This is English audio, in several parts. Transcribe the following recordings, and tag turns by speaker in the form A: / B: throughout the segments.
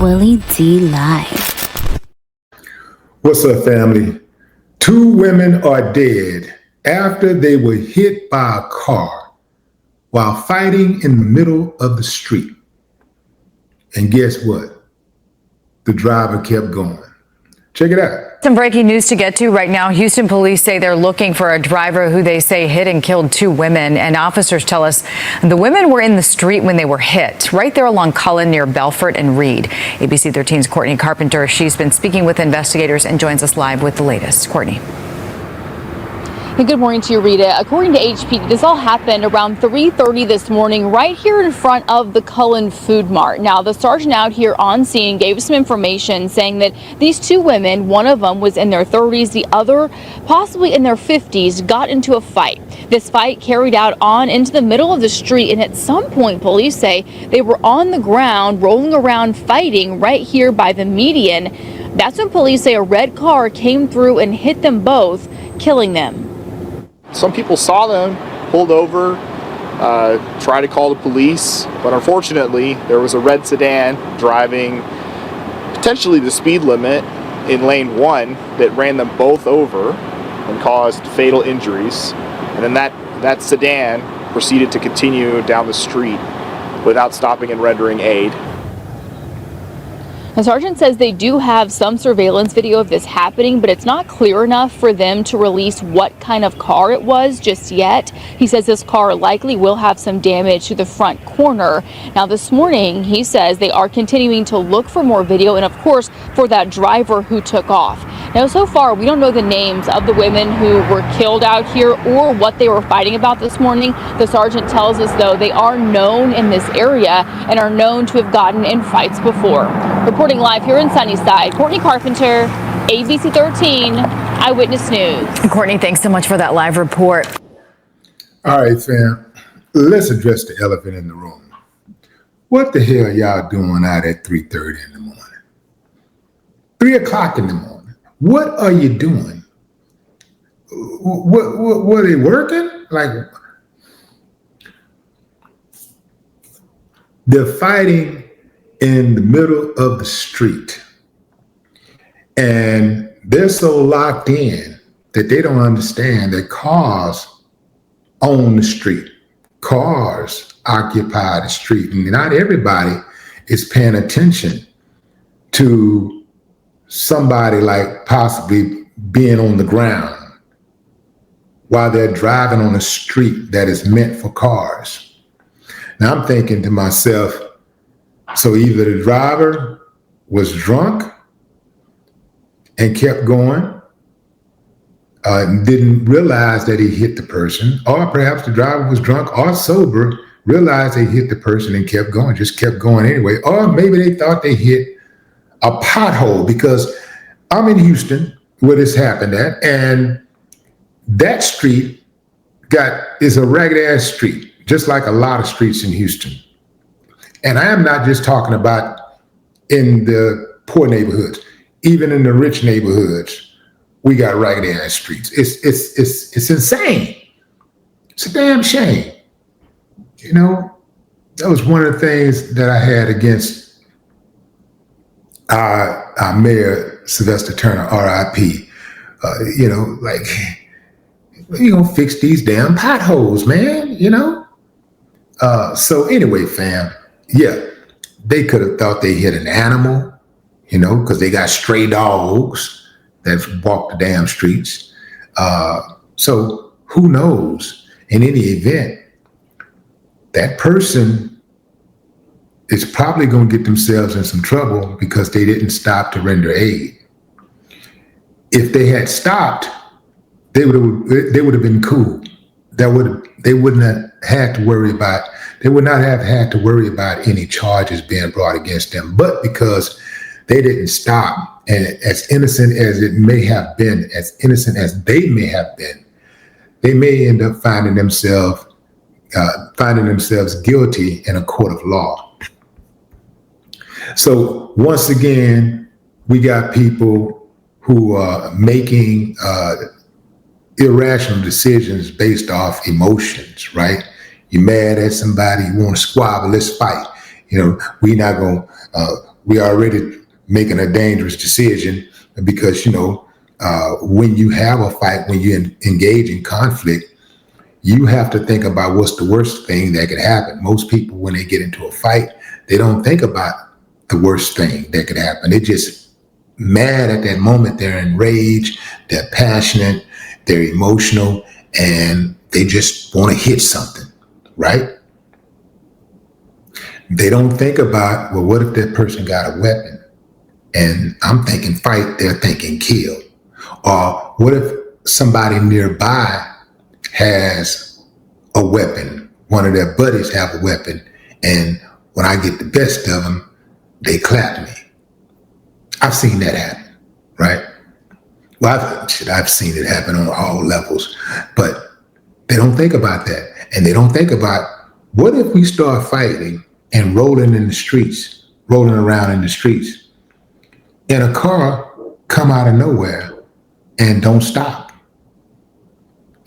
A: Willie D Live.
B: What's up, family? 2 women are dead after they were hit by a car while fighting in the middle of the street. And guess what? The driver kept going. Check it out.
C: Some breaking news to get to right now. Houston police say they're looking for a driver who they say hit and killed 2 women. And officers tell us the women were in the street when they were hit, right there along Cullen near Belfort and Reed. ABC 13's Courtney Carpenter, she's been speaking with investigators and joins us live with the latest. Courtney.
D: And good morning to you, Rita. According to HPD, this all happened around 3:30 this morning right here in front of the Cullen Food Mart. Now, the sergeant out here on scene gave some information saying that these 2 women, one of them was in their 30s, the other possibly in their 50s, got into a fight. This fight carried out on into the middle of the street, and at some point, police say they were on the ground, rolling around, fighting right here by the median. That's when police say a red car came through and hit them both, killing them.
E: Some people saw them, pulled over, tried to call the police, but unfortunately there was a red sedan driving potentially the speed limit in lane 1 that ran them both over and caused fatal injuries. And then that sedan proceeded to continue down the street without stopping and rendering aid.
D: The sergeant says they do have some surveillance video of this happening, but it's not clear enough for them to release what kind of car it was just yet. He says this car likely will have some damage to the front corner. Now, this morning, he says they are continuing to look for more video and, of course, for that driver who took off. Now, so far, we don't know the names of the women who were killed out here or what they were fighting about this morning. The sergeant tells us, though, they are known in this area and are known to have gotten in fights before. Reporting live here in Sunnyside, Courtney Carpenter, ABC 13, Eyewitness News.
C: Courtney, thanks so much for that live report.
B: All right, fam. Let's address the elephant in the room. What the hell y'all doing out at 3:30 in the morning? 3 o'clock in the morning. What are you doing? What were they working? Like, they're fighting in the middle of the street, and they're so locked in that they don't understand that cars own the street. Cars occupy the street, and not everybody is paying attention to somebody like possibly being on the ground while they're driving on a street that is meant for cars. Now I'm thinking to myself, so either the driver was drunk and kept going, and didn't realize that he hit the person, or perhaps the driver was drunk or sober, realized they hit the person and kept going, just kept going anyway. Or maybe they thought they hit a pothole, because I'm in Houston where this happened at, and that street is a ragged ass street, just like a lot of streets in Houston. And I am not just talking about in the poor neighborhoods. Even in the rich neighborhoods, we got ragged ass streets. It's insane. It's a damn shame. You know, that was one of the things that I had against our mayor, Sylvester Turner, RIP. You know, like, you gonna fix these damn potholes, man, you know? So anyway, fam, yeah, they could have thought they hit an animal, you know, because they got stray dogs that walk the damn streets. So who knows? In any event, that person is probably going to get themselves in some trouble because they didn't stop to render aid. If they had stopped, they would have been cool. They wouldn't have had to worry about. They would not have had to worry about any charges being brought against them. But because they didn't stop, and as innocent as it may have been, as innocent as they may have been, they may end up finding themselves guilty in a court of law. So once again, we got people who are making irrational decisions based off emotions, right? You're mad at somebody, you want to squabble, let's fight. You know, we're not going to we already making a dangerous decision because, when you have a fight, when you engage in conflict, you have to think about what's the worst thing that could happen. Most people, when they get into a fight, they don't think about the worst thing that could happen. They're just mad at that moment. They're enraged, they're passionate, they're emotional, and they just want to hit something, right? They don't think about, well, what if that person got a weapon? And I'm thinking fight, they're thinking kill. Or what if somebody nearby has a weapon? One of their buddies have a weapon, and when I get the best of them, they clap me. I've seen that happen, right? Well, I've seen it happen on all levels, but they don't think about that. And they don't think about, what if we start fighting and rolling around in the streets, and a car come out of nowhere and don't stop,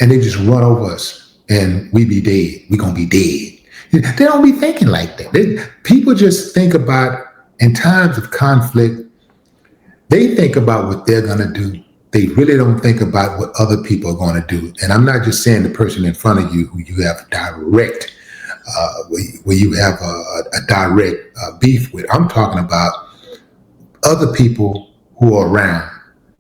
B: and they just run over us, and we be dead. We gonna be dead. They don't be thinking like that. People just think about, in times of conflict, they think about what they're gonna do. They really don't think about what other people are gonna do. And I'm not just saying the person in front of you who you have direct, where you have a direct beef with. I'm talking about other people who are around.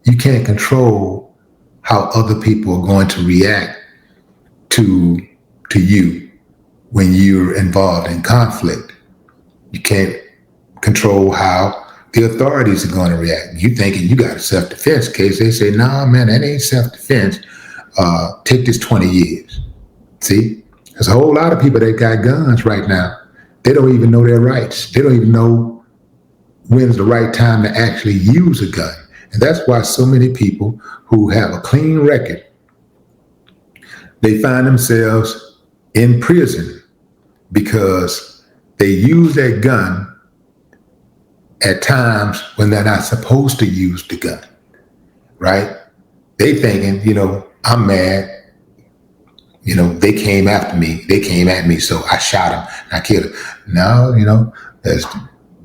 B: You can't control how other people are going to react to you when you're involved in conflict. You can't control how the authorities are going to react. You thinking you got a self-defense case. They say, nah, man, that ain't self-defense. Take this 20 years. See, there's a whole lot of people that got guns right now. They don't even know their rights. They don't even know when's the right time to actually use a gun. And that's why so many people who have a clean record, they find themselves in prison because they use that gun at times when they're not supposed to use the gun, right? They thinking, I'm mad. They came after me. They came at me, so I shot him and I killed him. No, there's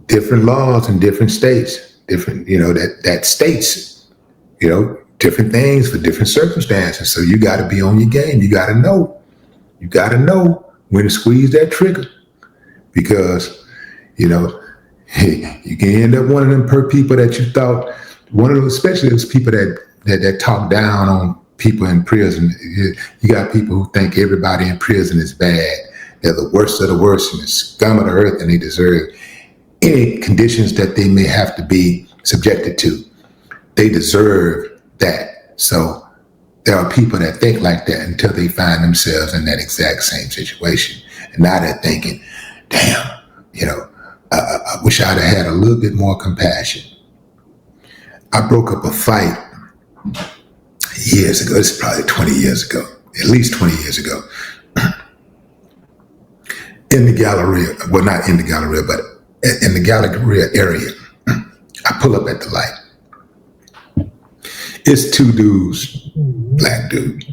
B: different laws in different states, different, that states, different things for different circumstances. So you got to be on your game. You got to know. You got to know when to squeeze that trigger, because, you can end up one of them people that you thought, especially those people that talk down on people in prison. You got people who think everybody in prison is bad. They're the worst of the worst and the scum of the earth, and they deserve any conditions that they may have to be subjected to. They deserve that. So there are people that think like that until they find themselves in that exact same situation. And now they're thinking, damn, I wish I'd have had a little bit more compassion. I broke up a fight years ago. It's probably 20 years ago, at least 20 years ago. In the Galleria, well, not in the Galleria, but in the Galleria area. I pull up at the light. It's two dudes, black dude.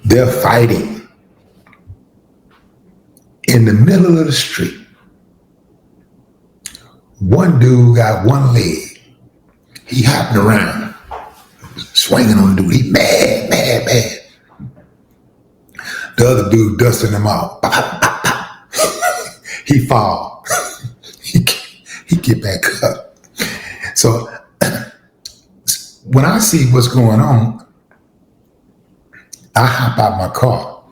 B: They're fighting in the middle of the street. One dude got one leg. He hopping around, swinging on the dude. He mad. The other dude dusting him off. He fall. He get back up. So when I see what's going on, I hop out my car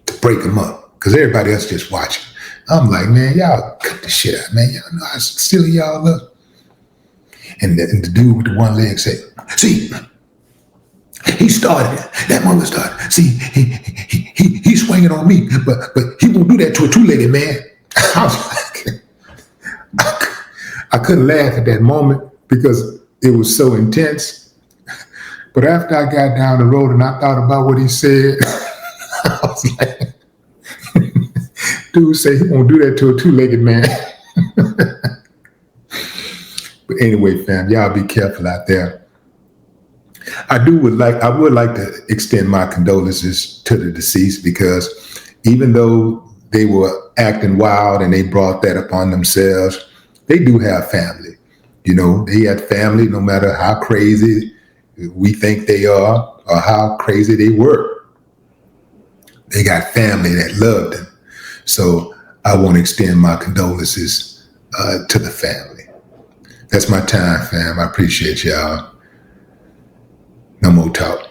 B: to break him up, because everybody else just watching. I'm like, man, y'all cut the shit out, man. Y'all know how silly y'all look. And the dude with the one leg said, see, he started it. That mother started. See, he's swinging on me, but he won't do that to a two-legged man. I was like, I couldn't laugh at that moment because it was so intense. But after I got down the road and I thought about what he said, I was like, dude say he won't do that to a two-legged man. But anyway, fam, y'all be careful out there. I would like to extend my condolences to the deceased, because even though they were acting wild and they brought that upon themselves, they do have family. You know, they had family no matter how crazy we think they are or how crazy they were. They got family that loved them. So I want to extend my condolences to the family. That's my time, fam. I appreciate y'all. No more talk.